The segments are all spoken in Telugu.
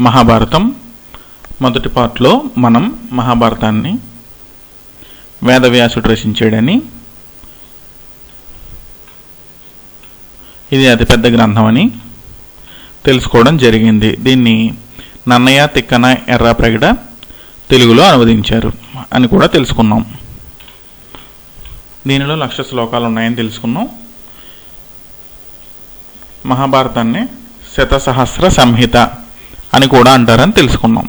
మహాభారతం మొదటి పార్ట్లో మనం మహాభారతాన్ని వేదవ్యాసుడు రచించాడని, ఇది అతిపెద్ద గ్రంథం అని తెలుసుకోవడం జరిగింది. దీన్ని నన్నయ్య తిక్కన ఎర్రాప్రగడ తెలుగులో అనువదించారు అని కూడా తెలుసుకున్నాం. దీనిలో 1,00,000 శ్లోకాలు ఉన్నాయని తెలుసుకున్నాం. మహాభారతాన్ని శతసహస్ర సంహిత అని కూడా అంటారని తెలుసుకున్నాం.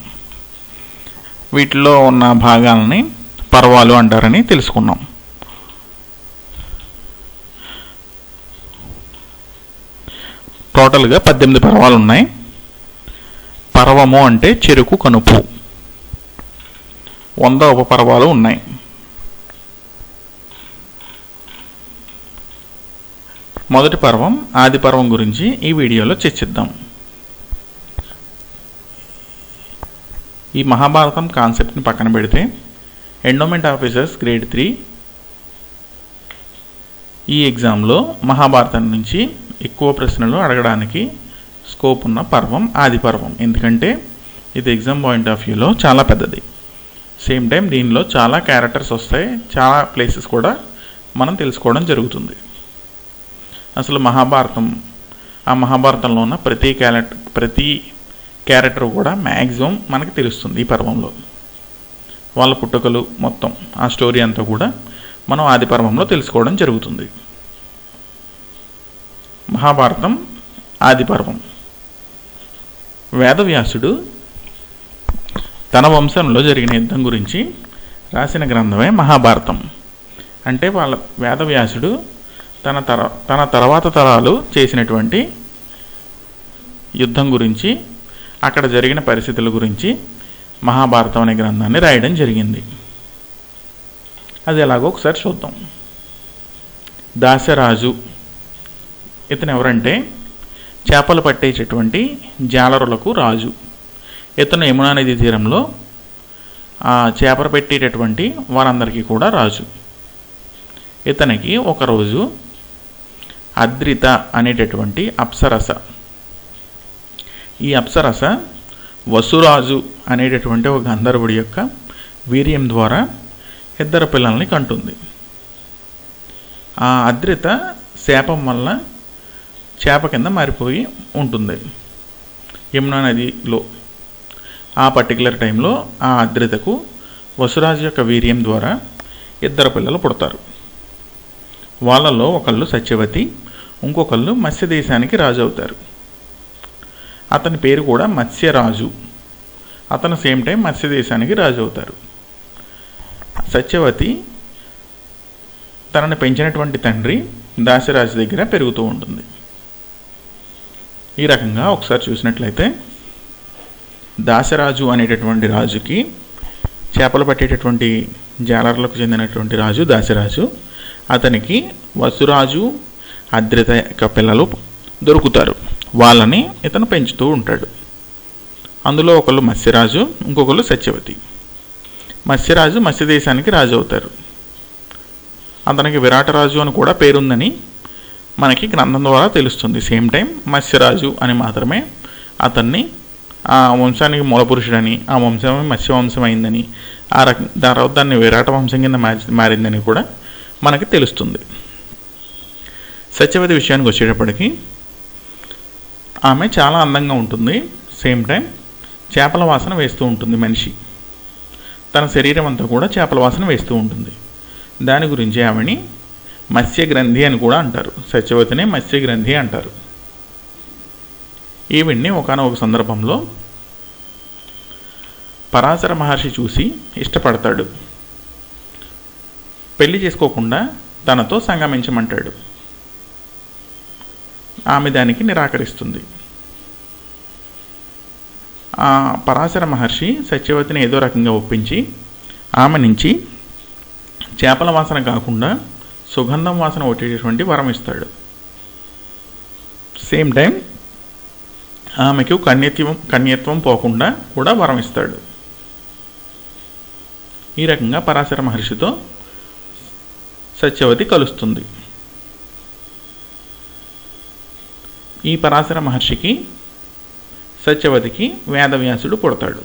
వీటిలో ఉన్న భాగాలని పర్వాలు అంటారని తెలుసుకున్నాం. టోటల్గా 18 పర్వాలు ఉన్నాయి. పర్వము అంటే చెరుకు కనుపు. 100 ఉపపర్వాలు ఉన్నాయి. మొదటి పర్వం ఆది పర్వం గురించి ఈ వీడియోలో చర్చిద్దాం. ఈ మహాభారతం కాన్సెప్ట్ని పక్కన పెడితే ఎండోమెంట్ ఆఫీసర్స్ గ్రేడ్ 3 ఈ ఎగ్జామ్లో మహాభారతం నుంచి ఎక్కువ ప్రశ్నలు అడగడానికి స్కోప్ ఉన్న పర్వం ఆది పర్వం. ఎందుకంటే ఇది ఎగ్జామ్ పాయింట్ ఆఫ్ వ్యూలో చాలా పెద్దది. సేమ్ టైం దీనిలో చాలా క్యారెక్టర్స్ వస్తాయి, చాలా ప్లేసెస్ కూడా మనం తెలుసుకోవడం జరుగుతుంది. అసలు ఆ మహాభారతంలో ఉన్న ప్రతి క్యారెక్టర్ కూడా మ్యాక్సిమం మనకి తెలుస్తుంది. ఈ పర్వంలో వాళ్ళ పుట్టుకలు మొత్తం ఆ స్టోరీ అంతా కూడా మనం ఆది పర్వంలో తెలుసుకోవడం జరుగుతుంది. మహాభారతం ఆది పర్వం. వేదవ్యాసుడు తన వంశంలో జరిగిన యుద్ధం గురించి రాసిన గ్రంథమే మహాభారతం. అంటే వేదవ్యాసుడు తన తర్వాత తరాలు చేసినటువంటి యుద్ధం గురించి, అక్కడ జరిగిన పరిస్థితుల గురించి మహాభారతం అనే గ్రంథాన్ని రాయడం జరిగింది. అది ఎలాగో ఒకసారి చూద్దాం. దాశరాజు ఇతను ఎవరంటే చేపలు పట్టేటటువంటి జాలరులకు రాజు. ఇతను యమునా నది తీరంలో ఆ చేపలు పెట్టేటటువంటి వారందరికీ కూడా రాజు. ఇతనికి ఒకరోజు అద్రిత అనేటటువంటి అప్సరస, ఈ అప్సరస వసురాజు అనేటటువంటి ఒక గంధర్వుడి యొక్క వీర్యం ద్వారా 2 పిల్లల్ని కంటుంది. ఆ అద్రిత శాపం వల్ల చేప కింద మారిపోయి ఉంటుంది యమునా నదిలో. ఆ పర్టికులర్ టైంలో ఆ అద్రితకు వసురాజు యొక్క వీర్యం ద్వారా 2 పిల్లలు పుడతారు. వాళ్ళలో ఒకళ్ళు సత్యవతి, ఇంకొకళ్ళు మత్స్య దేశానికి రాజు అవుతారు. అతని పేరు కూడా మత్స్యరాజు. అతను సేమ్ టైం మత్స్య దేశానికి రాజు అవుతారు. సత్యవతి తనని పెంచినటువంటి తండ్రి దాశరాజు దగ్గర పెరుగుతూ ఉంటుంది. ఈ రకంగా ఒకసారి చూసినట్లయితే దాశరాజు అనేటటువంటి రాజుకి, చేపలు పట్టేటటువంటి జాలర్లకు చెందినటువంటి రాజు దాశరాజు, అతనికి వసురాజు అద్రిత యొక్క పిల్లలు దొరుకుతారు. వాళ్ళని ఇతను పెంచుతూ ఉంటాడు. అందులో ఒకళ్ళు మత్స్యరాజు, ఇంకొకళ్ళు సత్యవతి. మత్స్యరాజు మత్స్య దేశానికి రాజు అవుతారు. అతనికి విరాటరాజు అని కూడా పేరుందని మనకి గ్రంథం ద్వారా తెలుస్తుంది. సేమ్ టైం మత్స్యరాజు అని మాత్రమే అతన్ని, ఆ వంశానికి మూలపురుషుడని, ఆ వంశమే మత్స్యవంశం అయిందని, తర్వాత దాన్ని విరాట వంశం కింద మారిందని కూడా మనకి తెలుస్తుంది. సత్యవతి విషయానికి వచ్చేటప్పటికి ఆమె చాలా అందంగా ఉంటుంది. సేమ్ టైం చేపల వాసన వేస్తూ ఉంటుంది. మనిషి తన శరీరం అంతా కూడా చేపల వాసన వేస్తూ ఉంటుంది. దాని గురించి ఆమెని మత్స్యగ్రంథి అని కూడా అంటారు. సత్యవతిని మత్స్యగ్రంథి అంటారు. ఈవిడ్ని ఒకానొక సందర్భంలో పరాశర మహర్షి చూసి ఇష్టపడతాడు. పెళ్లి చేసుకోకుండా తనతో సంగమించమంటాడు. ఆమె దానికి నిరాకరిస్తుంది. ఆ పరాశర మహర్షి సత్యవతిని ఏదో రకంగా ఒప్పించి ఆమె నుంచి చేపల వాసన కాకుండా సుగంధం వాసన వచ్చేటటువంటి వరం ఇస్తాడు. సేమ్ టైం ఆమెకు కన్యత్వం పోకుండా కూడా వరం ఇస్తాడు. ఈ రకంగా పరాశర మహర్షితో సత్యవతి కలుస్తుంది. ఈ పరాశర మహర్షికి సత్యవతికి వేదవ్యాసుడు పుడతాడు.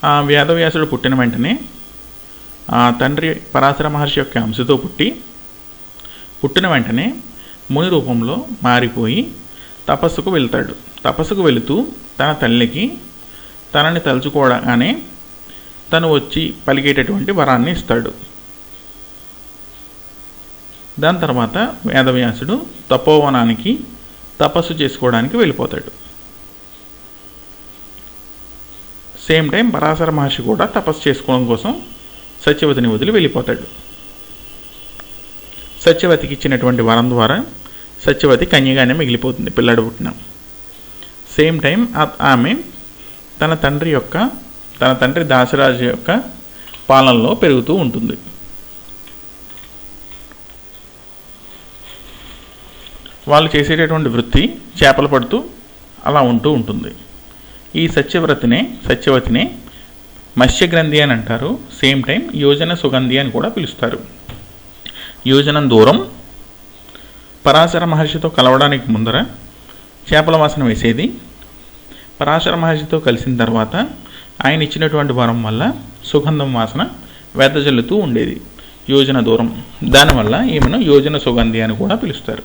ఆ వేదవ్యాసుడు పుట్టిన వెంటనే ఆ తండ్రి పరాశర మహర్షి యొక్క అంశతో పుట్టిన వెంటనే ముని రూపంలో మారిపోయి తపస్సుకు వెళ్తాడు. తపస్సుకు వెళుతూ తన తల్లికి తనని తలుచుకోవగానే తను వచ్చి పలికేటటువంటి వరాన్ని ఇస్తాడు. దాని తర్వాత వేదవ్యాసుడు తపోవనానికి తపస్సు చేసుకోవడానికి వెళ్ళిపోతాడు. సేమ్ టైం పరాశర మహర్షి కూడా తపస్సు చేసుకోవడం కోసం సత్యవతిని వదిలి వెళ్ళిపోతాడు. సత్యవతికి ఇచ్చినటువంటి వరం ద్వారా సత్యవతి కన్యగానే మిగిలిపోతుంది, పిల్లాడు పుట్టిన. సేమ్ టైం ఆమె తన తండ్రి దాశరాజు యొక్క పాలనలో పెరుగుతూ ఉంటుంది. వాళ్ళు చేసేటటువంటి వృత్తి చేపలు పడుతూ అలా ఉంటూ ఉంటుంది. ఈ సత్యవతినే మత్స్యగ్రంథి అని అంటారు. సేమ్ టైం యోజన సుగంధి అని కూడా పిలుస్తారు. యోజనం దూరం పరాశర మహర్షితో కలవడానికి ముందర చేపల వాసన వేసేది. పరాశర మహర్షితో కలిసిన తర్వాత ఆయన ఇచ్చినటువంటి వరం వల్ల సుగంధం వాసన వెదజల్లుతూ ఉండేది యోజన దూరం. దానివల్ల ఈమెను యోజన సుగంధి అని కూడా పిలుస్తారు.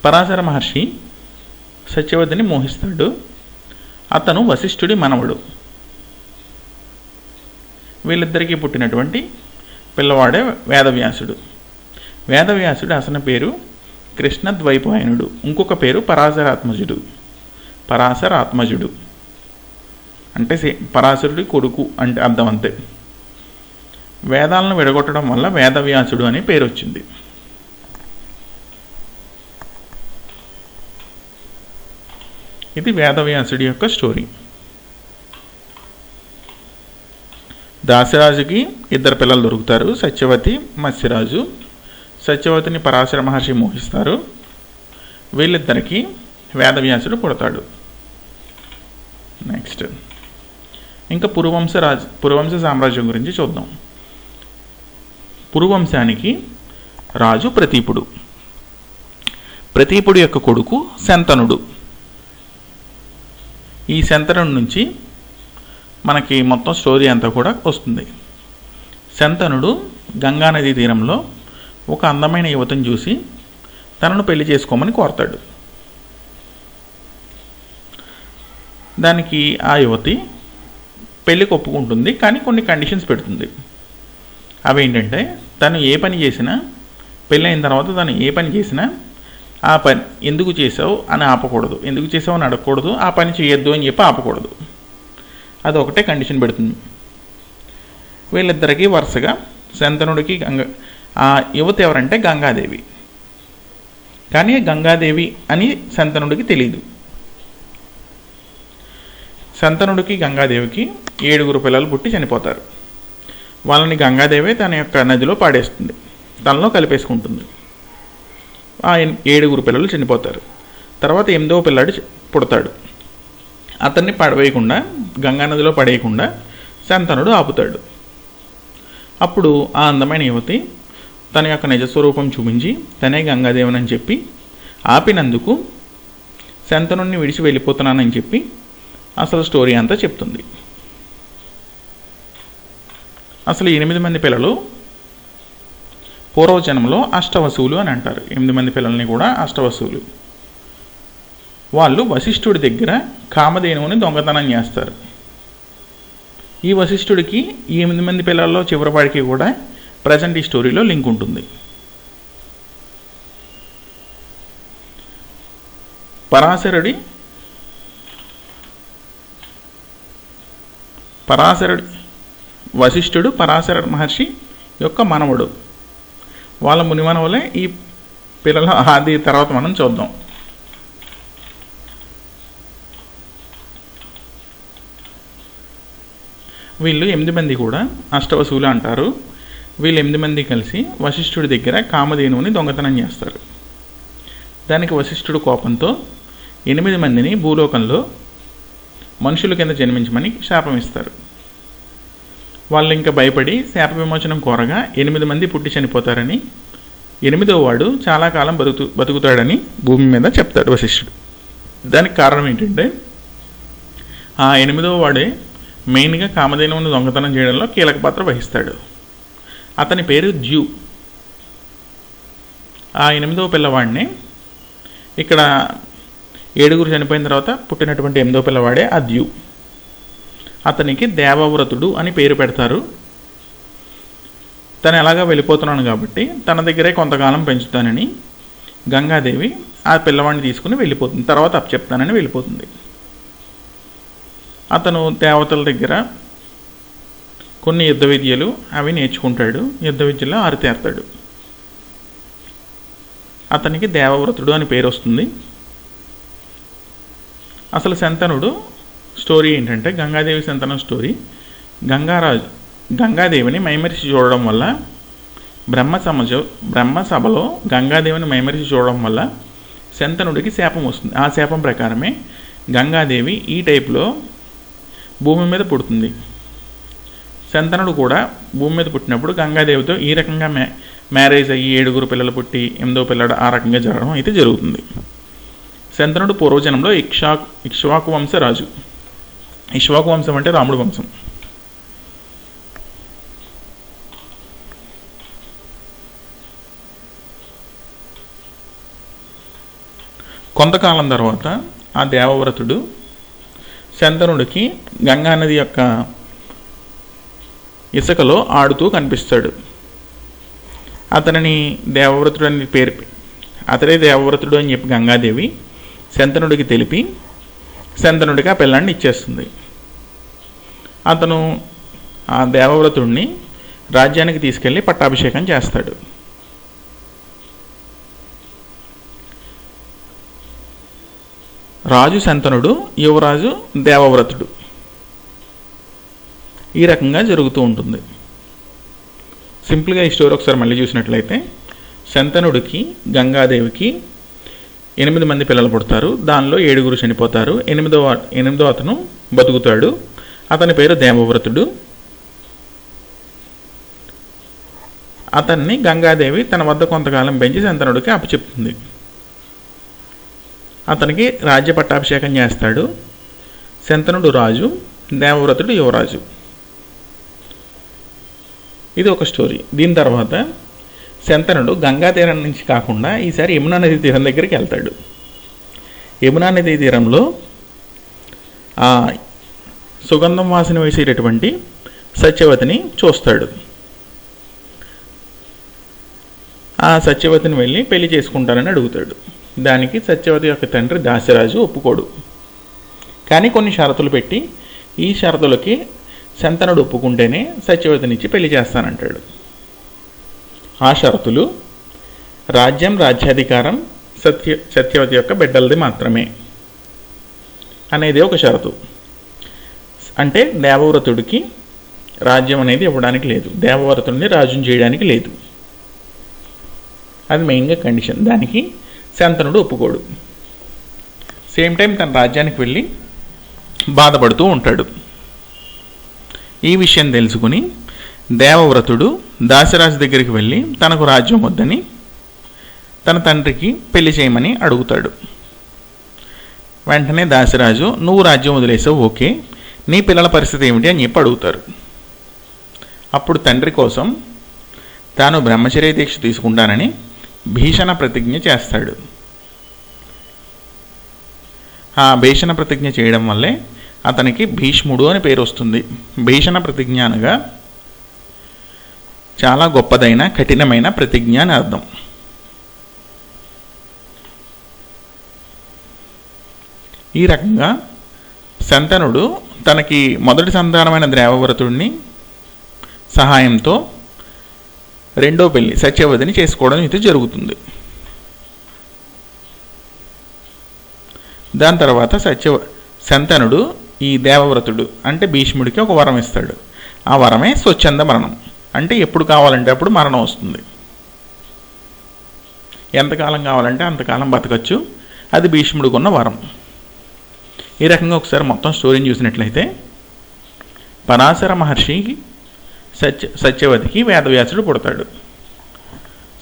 పరాశర మహర్షి సత్యవతిని మోహిస్తాడు. అతను వశిష్ఠుడి మనవడు. వీళ్ళిద్దరికీ పుట్టినటువంటి పిల్లవాడే వేదవ్యాసుడు. వేదవ్యాసుడు అసలు పేరు కృష్ణద్వైపాయనుడు, ఇంకొక పేరు పరాశరాత్మజుడు అంటే పరాశరుడి కొడుకు అంటే అర్థం అంతే. వేదాలను విడగొట్టడం వల్ల వేదవ్యాసుడు అనే పేరు వచ్చింది. ఇది వేదవ్యాసుడి యొక్క స్టోరీ. దాశరాజుకి ఇద్దరు పిల్లలు దొరుకుతారు, సత్యవతి, మత్స్యరాజు. సత్యవతిని పరాశర మహర్షి మోహిస్తారు. వీళ్ళిద్దరికీ వేదవ్యాసుడు పుడతాడు. నెక్స్ట్ ఇంకా పురువంశ సామ్రాజ్యం గురించి చూద్దాం. పురువంశానికి రాజు ప్రతీపుడు. ప్రతీపుడు యొక్క కొడుకు శంతనుడు. ఈ శంతనుడి నుంచి మనకి మొత్తం స్టోరీ అంతా కూడా వస్తుంది. శంతనుడు గంగానదీ తీరంలో ఒక అందమైన యువతిని చూసి తనను పెళ్లి చేసుకోమని కోరతాడు. దానికి ఆ యువతి పెళ్ళికి ఒప్పుకుంటుంది, కానీ కొన్ని కండిషన్స్ పెడుతుంది. అవేంటంటే తను ఏ పని చేసినా, పెళ్ళైన తర్వాత తను ఏ పని చేసినా ఆ పని ఎందుకు చేసావు అని ఆపకూడదు, ఎందుకు చేసావు అని అడగకూడదు, ఆ పని చేయొద్దు అని చెప్పి ఆపకూడదు. అదొకటే కండిషన్ పెడుతుంది. వీళ్ళిద్దరికీ వరుసగా శంతనుడికి ఆ యువత ఎవరంటే గంగాదేవి. కానీ గంగాదేవి అని శంతనుడికి తెలియదు. శంతనుడికి గంగాదేవికి 7 పిల్లలు పుట్టి చనిపోతారు. వాళ్ళని గంగాదేవి తన యొక్క నదిలో పాడేస్తుంది, తనలో కలిపేసుకుంటుంది. ఆ 7 పిల్లలు చనిపోతారు. తర్వాత 8వ పిల్లాడు పుడతాడు. అతన్ని పడవేయకుండా, గంగానదిలో పడేయకుండా శంతనుడు ఆపుతాడు. అప్పుడు ఆ అందమైన యువతి తన యొక్క నిజస్వరూపం చూపించి తనే గంగాదేవనని చెప్పి ఆపినందుకు శంతనుడిని విడిచి వెళ్ళిపోతున్నానని చెప్పి అసలు స్టోరీ అంతా చెప్తుంది. అసలు 8 మంది పిల్లలు పూర్వజన్మలో అష్టవసువులు అని అంటారు. 8 మంది పిల్లల్ని కూడా అష్టవసువులు. వాళ్ళు వశిష్ఠుడి దగ్గర కామధేనువుని దొంగతనం చేస్తారు. ఈ వశిష్ఠుడికి ఈ 8 మంది పిల్లల్లో చివరివాడికి కూడా ప్రజెంట్ ఈ స్టోరీలో లింక్ ఉంటుంది. వశిష్ఠుడు పరాశర మహర్షి యొక్క మనవడు. వాళ్ళ మునిమనవలే ఈ పిల్లల ఆది తర్వాత మనం చూద్దాం. వీళ్ళు 8 మంది కూడా అష్టవసువులు అంటారు. వీళ్ళు 8 మంది కలిసి వశిష్ఠుడి దగ్గర కామధేనువుని దొంగతనం చేస్తారు. దానికి వశిష్ఠుడు కోపంతో 8 మందిని భూలోకంలో మనుషుల కింద జన్మించమని శాపం ఇస్తారు. వాళ్ళు ఇంకా భయపడి శాప విమోచనం కోరగా 8 మంది పుట్టి చనిపోతారని 8వ వాడు చాలా కాలం బతుకుతాడని భూమి మీద చెప్తాడు వశిష్ఠుడు. దానికి కారణం ఏంటంటే ఆ 8వ వాడే మెయిన్గా కామధేనువును దొంగతనం చేయడంలో కీలక పాత్ర వహిస్తాడు. అతని పేరు ద్యు. ఆ 8వ పిల్లవాడిని ఇక్కడ 7 చనిపోయిన తర్వాత పుట్టినటువంటి 8వ పిల్లవాడే ఆ ద్యు. అతనికి దేవవ్రతుడు అని పేరు పెడతారు. తను ఎలాగా వెళ్ళిపోతున్నాను కాబట్టి తన దగ్గరే కొంతకాలం పెంచుతానని గంగాదేవి ఆ పిల్లవాడిని తీసుకుని వెళ్ళిపోతుంది. తర్వాత చెప్తానని వెళ్ళిపోతుంది. అతను దేవతల దగ్గర కొన్ని యుద్ధ విద్యలు అవి నేర్చుకుంటాడు. యుద్ధ విద్యలో ఆరితేరతాడు. అతనికి దేవవ్రతుడు అని పేరు వస్తుంది. అసలు శంతనుడు స్టోరీ ఏంటంటే గంగాదేవి శంతనం స్టోరీ. గంగాదేవిని మైమరిచి చూడడం వల్ల బ్రహ్మసభలో గంగాదేవిని మైమరిచి చూడడం వల్ల శంతనుడికి శాపం వస్తుంది. ఆ శాపం ప్రకారమే గంగాదేవి ఈ టైప్లో భూమి మీద పుడుతుంది. శంతనుడు కూడా భూమి మీద పుట్టినప్పుడు గంగాదేవితో ఈ రకంగా మ్యారేజ్ అయ్యి 7 పిల్లలు పుట్టి 8వ పిల్లడు ఆ రకంగా జరగడం అయితే జరుగుతుంది. శంతనుడు పూర్వజనంలో ఇక్ష్వాకు వంశ రాజు. ఇక్ష్వాకు వంశం అంటే రాముడు వంశం. కొంతకాలం తర్వాత ఆ దేవవ్రతుడు శంతనుడికి గంగానది యొక్క ఇసుకలో ఆడుతూ కనిపిస్తాడు. అతనిని దేవవ్రతుడు అని అతడే దేవవ్రతుడు అని చెప్పి గంగాదేవి శంతనుడికి తెలిపి శంతనుడికి ఆ పిల్లాన్ని ఇచ్చేస్తుంది. అతను ఆ దేవవ్రతుడిని రాజ్యానికి తీసుకెళ్ళి పట్టాభిషేకం చేస్తాడు. రాజు శంతనుడు, యువరాజు దేవవ్రతుడు. ఈ రకంగా జరుగుతూ ఉంటుంది. సింపుల్గా ఈ స్టోరీ ఒకసారి మళ్ళీ చూసినట్లయితే శంతనుడికి గంగాదేవికి 8 మంది పిల్లలు పుడతారు. దానిలో 7 చనిపోతారు. 8వ అతను బతుకుతాడు. అతని పేరు దేవవ్రతుడు. అతన్ని గంగాదేవి తన వద్ద కొంతకాలం పెంచి శంతనుడికి అప్పచెప్తుంది. అతనికి రాజ్య పట్టాభిషేకం చేస్తాడు. శంతనుడు రాజు, దేవవ్రతుడు యువరాజు. ఇది ఒక స్టోరీ. దీని తర్వాత శంతనుడు గంగా తీరం నుంచి కాకుండా ఈసారి యమునా నది తీరం దగ్గరికి వెళ్తాడు. యమునా నది తీరంలో ఆ సుగంధం వాసన వేసేటటువంటి సత్యవతిని చూస్తాడు. ఆ సత్యవతిని వెళ్ళి పెళ్లి చేసుకుంటానని అడుగుతాడు. దానికి సత్యవతి యొక్క తండ్రి దాశరాజు ఒప్పుకోడు. కానీ కొన్ని షరతులు పెట్టి ఈ షరతులకి శంతనుడు ఒప్పుకుంటేనే సత్యవతినిచ్చి పెళ్లి చేస్తానంటాడు. ఆ షరతులు రాజ్యం, రాజ్యాధికారం సత్యవతి యొక్క బిడ్డలది మాత్రమే అనేది ఒక షరతు. అంటే దేవవ్రతుడికి రాజ్యం అనేది ఇవ్వడానికి లేదు, దేవవ్రతుడిని రాజుని చేయడానికి లేదు. అది మెయిన్గా కండిషన్. దానికి శంతనుడు ఒప్పుకోడు. సేమ్ టైం తన రాజ్యానికి వెళ్ళి బాధపడుతూ ఉంటాడు. ఈ విషయం తెలుసుకుని దేవవ్రతుడు దాశరాజు దగ్గరికి వెళ్ళి తనకు రాజ్యం వద్దని తన తండ్రికి పెళ్లి చేయమని అడుగుతాడు. వెంటనే దాశరాజు, నువ్వు రాజ్యం వదిలేసావు, ఓకే, నీ పిల్లల పరిస్థితి ఏమిటి అని చెప్పి అడుగుతారు. అప్పుడు తండ్రి కోసం తాను బ్రహ్మచర్య దీక్ష తీసుకుంటానని భీషణ ప్రతిజ్ఞ చేస్తాడు. ఆ భీషణ ప్రతిజ్ఞ చేయడం వల్లే అతనికి భీష్ముడు అని పేరు వస్తుంది. భీషణ ప్రతిజ్ఞ అనగా చాలా గొప్పదైన కఠినమైన ప్రతిజ్ఞ అని అర్థం. ఈ రకంగా శంతనుడు తనకి మొదటి సంతానమైన దేవవ్రతుడిని సహాయంతో రెండో పెళ్లి సత్యవతిని చేసుకోవడం ఇది జరుగుతుంది. దాని తర్వాత శంతనుడు ఈ దేవవ్రతుడు అంటే భీష్ముడికి ఒక వరం ఇస్తాడు. ఆ వరమే స్వచ్ఛంద మరణం. అంటే ఎప్పుడు కావాలంటే అప్పుడు మరణం వస్తుంది. ఎంతకాలం కావాలంటే అంతకాలం బతకచ్చు. అది భీష్ముడికి ఉన్న వరం. ఈ రకంగా ఒకసారి మొత్తం స్టోరీని చూసినట్లయితే పరాశర మహర్షికి సత్యవతికి వేదవ్యాసుడు పుడతాడు.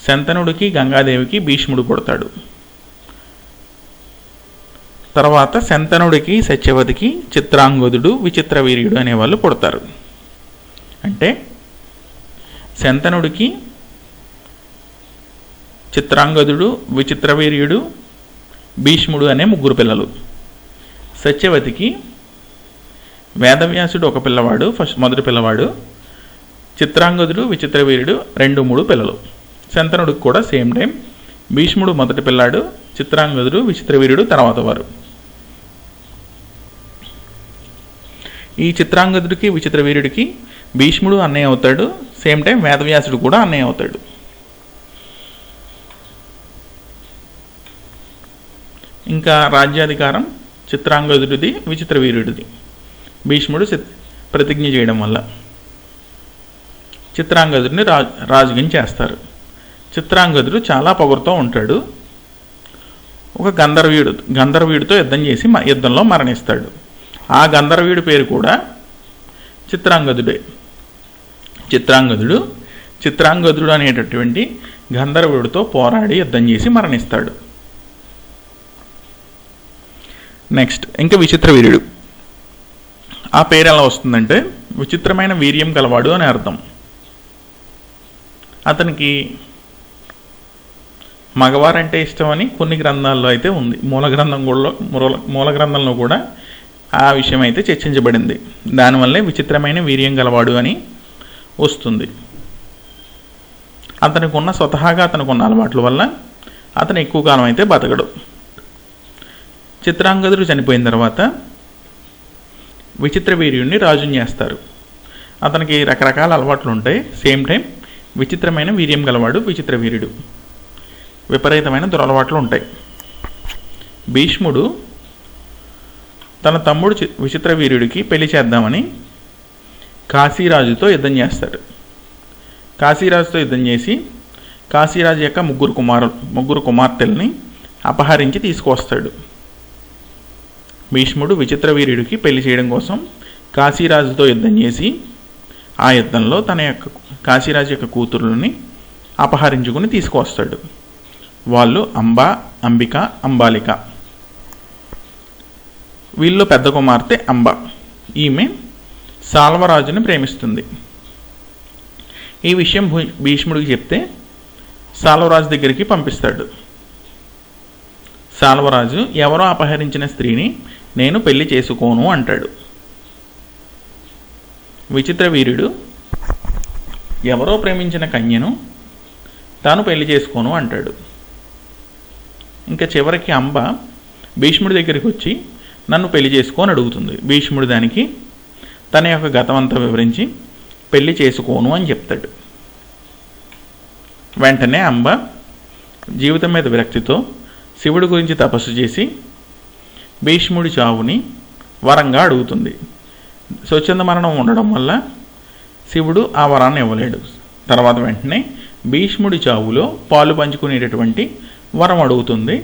శంతనుడికి గంగాదేవికి భీష్ముడు పుడతాడు. తర్వాత శంతనుడికి సత్యవతికి చిత్రాంగదుడు విచిత్రవీర్యుడు అనేవాళ్ళు పుడతారు. అంటే శంతనుడికి చిత్రాంగదుడు విచిత్రవీర్యుడు భీష్ముడు అనే 3 పిల్లలు. సత్యవతికి వేదవ్యాసుడు ఒక పిల్లవాడు, మొదటి పిల్లవాడు. చిత్రాంగదుడు విచిత్రవీర్యుడు 2-3 పిల్లలు. శంతనుడికి కూడా సేమ్ టైం భీష్ముడు మొదటి పిల్లాడు, చిత్రాంగదుడు విచిత్రవీర్యుడు తర్వాత వారు. ఈ చిత్రాంగదుడికి విచిత్రవీర్యుడికి భీష్ముడు అన్నయ్య అవుతాడు, సేమ్ టైం వేదవ్యాసుడు కూడా అన్నయ్య అవుతాడు. ఇంకా రాజ్యాధికారం చిత్రాంగదుడిది విచిత్రవీర్యుడిది. భీష్ముడు ప్రతిజ్ఞ చేయడం వల్ల చిత్రాంగదుడిని రాజుగా చేస్తారు. చిత్రాంగదుడు చాలా పొగరుతో ఉంటాడు. ఒక గంధర్వీయుడితో యుద్ధంలో మరణిస్తాడు. ఆ గంధర్వీయుడి పేరు కూడా చిత్రాంగదుడే. చిత్రాంగదుడు అనేటటువంటి గంధర్వుడితో పోరాడి యుద్ధం చేసి మరణిస్తాడు. నెక్స్ట్ ఇంకా విచిత్రవీర్యుడు. ఆ పేరు ఎలా వస్తుందంటే విచిత్రమైన వీర్యం గలవాడు అని అర్థం. అతనికి మగవారంటే ఇష్టమని కొన్ని గ్రంథాల్లో అయితే ఉంది. మూల గ్రంథంలో కూడా ఆ విషయం అయితే చర్చించబడింది. దానివల్లే విచిత్రమైన వీర్యం గలవాడు అని వస్తుంది. స్వతహాగా అతనికి అలవాట్ల వల్ల అతను ఎక్కువ కాలం అయితే బతకడు. చిత్రాంగదుడు చనిపోయిన తర్వాత విచిత్రవీర్యుడిని రాజుని చేస్తారు. అతనికి రకరకాల అలవాట్లు ఉంటాయి. సేమ్ టైం విచిత్రమైన వీర్యం గలవాడు విచిత్రవీర్యుడు. విపరీతమైన దురలవాట్లు ఉంటాయి. భీష్ముడు తన తమ్ముడు విచిత్రవీర్యుడికి పెళ్లి చేద్దామని కాశీరాజుతో యుద్ధం చేస్తాడు. కాశీరాజుతో యుద్ధం చేసి కాశీరాజు యొక్క ముగ్గురు కుమార్తెల్ని అపహరించి తీసుకువస్తాడు. భీష్ముడు విచిత్రవీర్యుడికి పెళ్లి చేయడం కోసం కాశీరాజుతో యుద్ధం చేసి ఆ యుద్ధంలో కాశీరాజు యొక్క కూతురుని అపహరించుకుని తీసుకువస్తాడు. వాళ్ళు అంబిక, అంబాలిక. వీళ్ళు పెద్ద కుమార్తె అంబ. ఈమె సాల్వరాజుని ప్రేమిస్తుంది. ఈ విషయం భీష్ముడికి చెప్తే సాల్వరాజు దగ్గరికి పంపిస్తాడు. సాల్వరాజు ఎవరో అపహరించిన స్త్రీని నేను పెళ్లి చేసుకోను అంటాడు. విచిత్రవీర్యుడు ఎవరో ప్రేమించిన కన్యను తాను పెళ్లి చేసుకోను అంటాడు. ఇంకా చివరికి అంబ భీష్ముడి దగ్గరికి వచ్చి నన్ను పెళ్లి చేసుకొని అడుగుతుంది. భీష్ముడు దానికి తన యొక్క గతమంతా వివరించి పెళ్లి చేసుకోను అని చెప్తాడు. వెంటనే అంబ జీవితం మీద విరక్తితో శివుడి గురించి తపస్సు చేసి భీష్ముడి చావుని వరంగా అడుగుతుంది. స్వచ్ఛంద మరణం ఉండడం వల్ల శివుడు ఆ వరాన్ని ఇవ్వలేడు. తర్వాత వెంటనే భీష్ముడి చావులో పాలు పంచుకునేటటువంటి వరం అడుగుతుంది.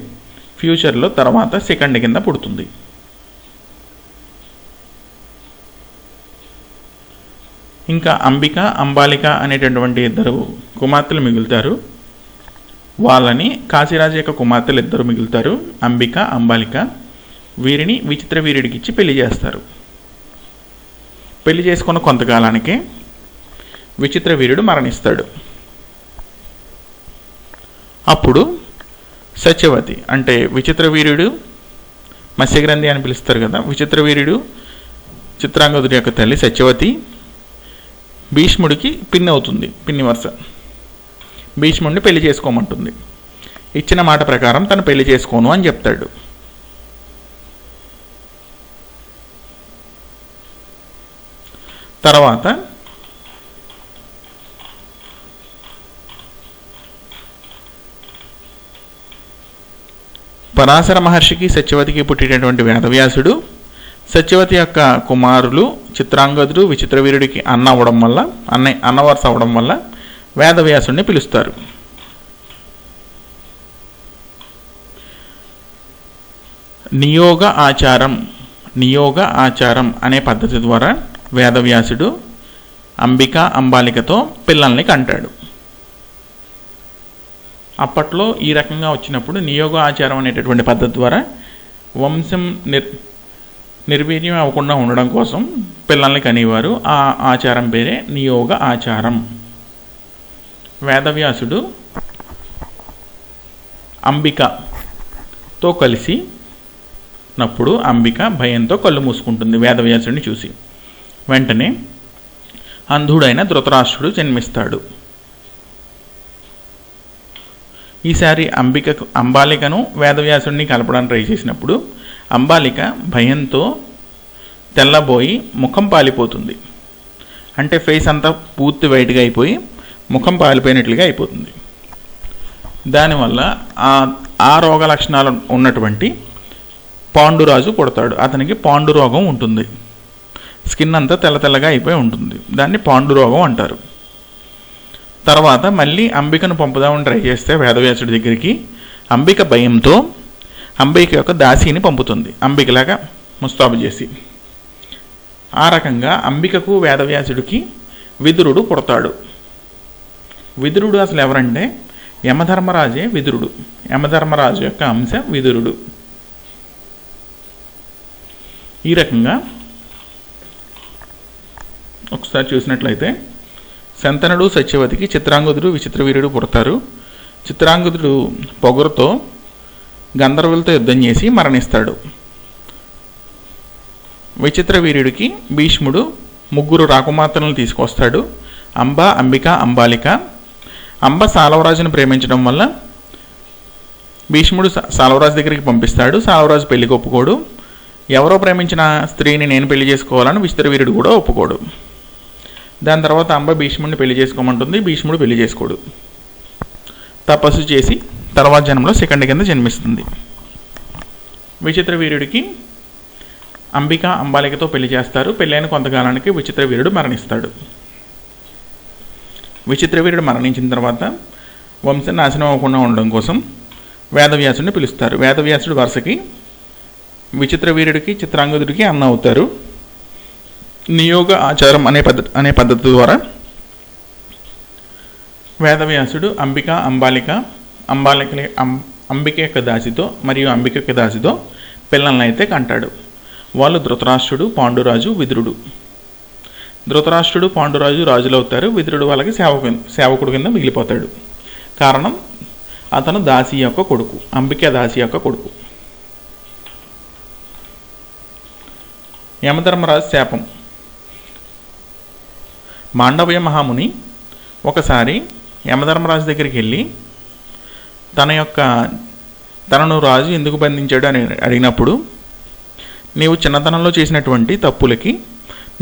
ఫ్యూచర్లో తర్వాత సెకండ్ కింద పుడుతుంది. ఇంకా అంబిక, అంబాలిక అనేటటువంటి 2 కుమార్తెలు మిగులుతారు. వాళ్ళని కాశీరాజు యొక్క కుమార్తెలు 2 మిగులుతారు, అంబిక, అంబాలిక. వీరిని విచిత్రవీర్యుడికి ఇచ్చి పెళ్లి చేస్తారు. పెళ్లి చేసుకున్న కొంతకాలానికే విచిత్రవీర్యుడు మరణిస్తాడు. అప్పుడు సత్యవతి అంటే విచిత్రవీర్యుడు మత్స్యగ్రంథి అని పిలుస్తారు కదా, విచిత్రవీర్యుడు చిత్రాంగదుడి యొక్క తల్లి సత్యవతి భీష్ముడికి పిన్ని అవుతుంది. పిన్ని వరుస. భీష్ముడిని పెళ్లి చేసుకోమంటుంది. ఇచ్చిన మాట ప్రకారం తను పెళ్లి చేసుకోను అని చెప్తాడు. తర్వాత పరాశర మహర్షికి సత్యవతికి పుట్టినటువంటి వేదవ్యాసుడు సత్యవతి యొక్క కుమారులు చిత్రాంగదుడు విచిత్రవీర్యుడికి అన్న వరుస అవడం వల్ల వేదవ్యాసుడిని పిలుస్తారు. నియోగ ఆచారం అనే పద్ధతి ద్వారా వేదవ్యాసుడు అంబిక, అంబాలికతో పిల్లల్ని కంటాడు. అప్పట్లో ఈ రకంగా వచ్చినప్పుడు నియోగ ఆచారం అనేటటువంటి పద్ధతి ద్వారా వంశం నిర్వీర్యం అవ్వకుండా ఉండడం కోసం పిల్లల్ని కనేవారు. ఆ ఆచారం పేరే నియోగ ఆచారం. వేదవ్యాసుడు అంబికతో కలిసినప్పుడు అంబిక భయంతో కళ్ళు మూసుకుంటుంది వేదవ్యాసుడిని చూసి. వెంటనే అంధుడైన ధృతరాష్ట్రుడు జన్మిస్తాడు. ఈసారి అంబాలికను వేదవ్యాసుడిని కలపడానికి ట్రై చేసినప్పుడు అంబాలిక భయంతో తెల్లబోయి ముఖం పాలిపోతుంది. అంటే ఫేస్ అంతా పూర్తి వైట్గా అయిపోయి ముఖం పాలిపోయినట్లుగా అయిపోతుంది. దానివల్ల ఆ రోగ లక్షణాలు ఉన్నటువంటి పాండురాజు పుడతాడు. అతనికి పాండు రోగం ఉంటుంది. స్కిన్ అంతా తెల్లగా అయిపోయి ఉంటుంది. దాన్ని పాండు రోగం అంటారు. తర్వాత మళ్ళీ అంబికను పంపుదామని ట్రై చేస్తే వేదవ్యాసుడి దగ్గరికి అంబిక భయంతో అంబిక యొక్క దాసిని పంపుతుంది, అంబికలాగా ముస్తాబు చేసి. ఆ రకంగా అంబికకు వేదవ్యాసుడికి విదురుడు పుడతాడు. విదురుడు అసలు ఎవరంటే యమధర్మరాజే విదురుడు. యమధర్మరాజు యొక్క అంశ విదురుడు. ఈ రకంగా ఒకసారి చూసినట్లయితే శంతనుడు సత్యవతికి చిత్రాంగదుడు విచిత్రవీర్యుడు పుడతారు. చిత్రాంగదుడు పొగరుతో గంధర్వులతో యుద్ధం చేసి మరణిస్తాడు. విచిత్రవీర్యుడికి భీష్ముడు 3 రాకుమార్తెలను తీసుకొస్తాడు. అంబ, అంబిక, అంబాలిక. అంబ సాలవరాజును ప్రేమించడం వల్ల భీష్ముడు సాలవరాజు దగ్గరికి పంపిస్తాడు. సాలవరాజు పెళ్లికి ఒప్పుకోడు. ఎవరో ప్రేమించిన స్త్రీని నేను పెళ్లి చేసుకోవాలని విచిత్రవీర్యుడు కూడా ఒప్పుకోడు. దాని తర్వాత అంబ భీష్ముడిని పెళ్లి చేసుకోమంటుంది. భీష్ముడు పెళ్లి చేసుకోడు. తపస్సు చేసి తర్వాత జన్మలో శిఖండి కింద జన్మిస్తుంది. విచిత్రవీర్యుడికి అంబిక, అంబాలికతో పెళ్లి చేస్తారు. పెళ్ళైన కొంతకాలానికి విచిత్రవీర్యుడు మరణిస్తాడు. విచిత్రవీర్యుడు మరణించిన తర్వాత వంశం నాశనం అవ్వకుండా ఉండడం కోసం వేదవ్యాసుడిని పిలుస్తారు. వేదవ్యాసుడు వరుసకి విచిత్రవీర్యుడికి, చిత్రాంగదుడికి అన్న అవుతారు. నియోగ ఆచారం అనే పద్ధతి ద్వారా వేదవ్యాసుడు అంబిక, అంబిక యొక్క దాసితో మరియు అంబిక యొక్క దాసితో పిల్లల్ని అయితే కంటాడు. వాళ్ళు ధృతరాష్ట్రుడు, పాండురాజు, విదురుడు. ధృతరాష్ట్రుడు, పాండురాజు రాజులు అవుతారు. విదురుడు వాళ్ళకి సేవకుడు కింద మిగిలిపోతాడు. కారణం అతను దాసి యొక్క కొడుకు, అంబిక దాసి యొక్క కొడుకు. యమధర్మరాజు శాపం. మాండవ్య మహాముని ఒకసారి యమధర్మరాజు దగ్గరికి వెళ్ళి తనను రాజు ఎందుకు బంధించాడు అని అడిగినప్పుడు, నీవు చిన్నతనంలో చేసినటువంటి తప్పులకి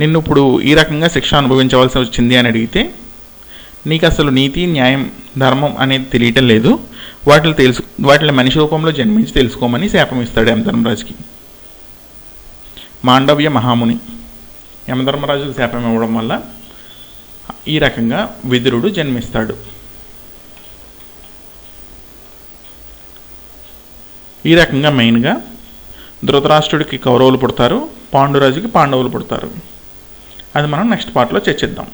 నిన్ను ఇప్పుడు ఈ రకంగా శిక్ష అనుభవించవలసి వచ్చింది అని అడిగితే, నీకు అసలు నీతి, న్యాయం, ధర్మం అనేది తెలియటం లేదు, వాటిని మనిషి రూపంలో జన్మించి తెలుసుకోమని శాపం ఇస్తాడు యమధర్మరాజుకి. మాండవ్య మహాముని యమధర్మరాజుకు శాపం ఇవ్వడం వల్ల ఈ రకంగా విదురుడు జన్మిస్తాడు. ఈ రకంగా మెయిన్గా ధృతరాష్ట్రుడికి కౌరవులు పుడతారు, పాండురాజుకి పాండవులు పుడతారు. అది మనం నెక్స్ట్ పార్ట్లో చర్చిద్దాం.